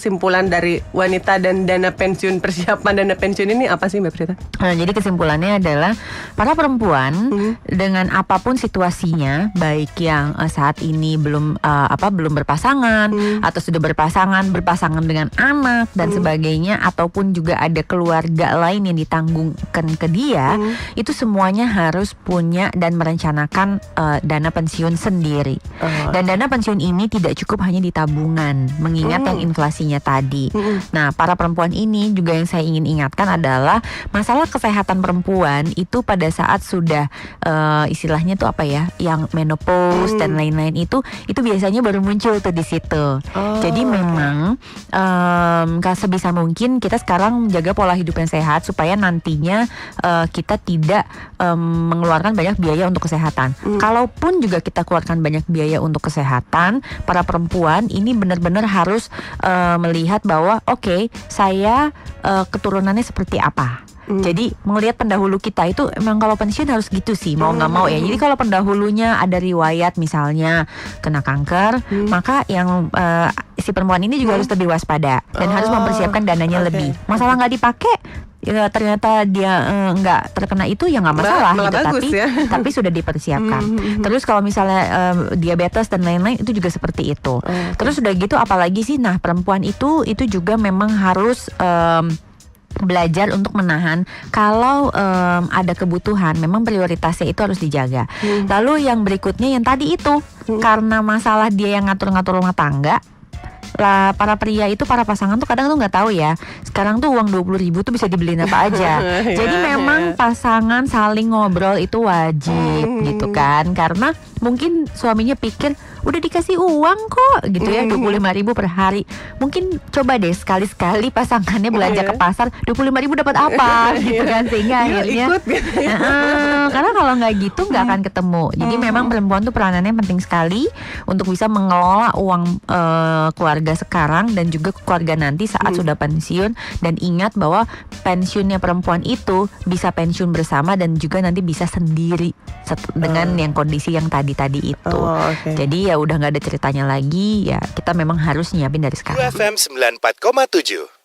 kesimpulan dari wanita dan dana pensiun, persiapan dana pensiun ini apa sih Mbak Prita? Nah, jadi kesimpulannya adalah para perempuan dengan apapun situasinya, baik yang saat ini belum berpasangan atau sudah berpasangan dengan anak dan sebagainya, ataupun juga ada keluarga lain yang ditanggungkan ke dia, itu semuanya harus punya dan merencanakan dana pensiun sendiri. Dan dana pensiun ini tidak cukup hanya di tabungan, mengingat yang inflasinya tadi. Nah, para perempuan ini juga yang saya ingin ingatkan adalah masalah kesehatan perempuan itu pada saat sudah istilahnya tuh apa ya, yang menopause dan lain-lain itu biasanya baru muncul tuh di situ. Jadi memang sebisa mungkin kita sekarang jaga pola hidup yang sehat supaya nantinya kita tidak mengeluarkan banyak biaya untuk kesehatan. Kalaupun juga kita keluarkan banyak biaya untuk kesehatan, para perempuan ini benar-benar harus melihat bahwa oke, saya keturunannya seperti apa. Jadi melihat pendahulu kita itu emang kalau pensiun harus gitu sih, mau nggak mau ya. Jadi kalau pendahulunya ada riwayat misalnya kena kanker, maka yang si perempuan ini juga harus lebih waspada dan harus mempersiapkan dananya lebih. Masalah nggak dipakai, ya ternyata dia nggak terkena itu ya nggak masalah gitu, tapi sudah dipersiapkan. Terus kalau misalnya diabetes dan lain-lain itu juga seperti itu. Terus udah gitu apalagi sih, nah perempuan itu juga memang harus belajar untuk menahan kalau ada kebutuhan, memang prioritasnya itu harus dijaga. Lalu yang berikutnya yang tadi itu, karena masalah dia yang ngatur-ngatur rumah tangga, lah para pria itu, para pasangan tuh kadang tuh nggak tahu ya, sekarang tuh uang 20.000 tuh bisa dibeliin apa aja. Jadi memang pasangan saling ngobrol itu wajib gitu kan, karena mungkin suaminya pikir udah dikasih uang kok gitu ya, 25.000 per hari. Mungkin coba deh sekali-sekali pasangannya belanja ke pasar, 25.000 dapat apa gitu kan, sehingga akhirnya karena kalau nggak gitu nggak akan ketemu. Jadi memang perempuan tuh peranannya penting sekali untuk bisa mengelola uang keluarga sekarang dan juga keluarga nanti saat sudah pensiun. Dan ingat bahwa pensiunnya perempuan itu bisa pensiun bersama dan juga nanti bisa sendiri dengan yang kondisi yang tadi itu. Jadi ya udah nggak ada ceritanya lagi, ya kita memang harus nyiapin dari sekarang. FM 94,7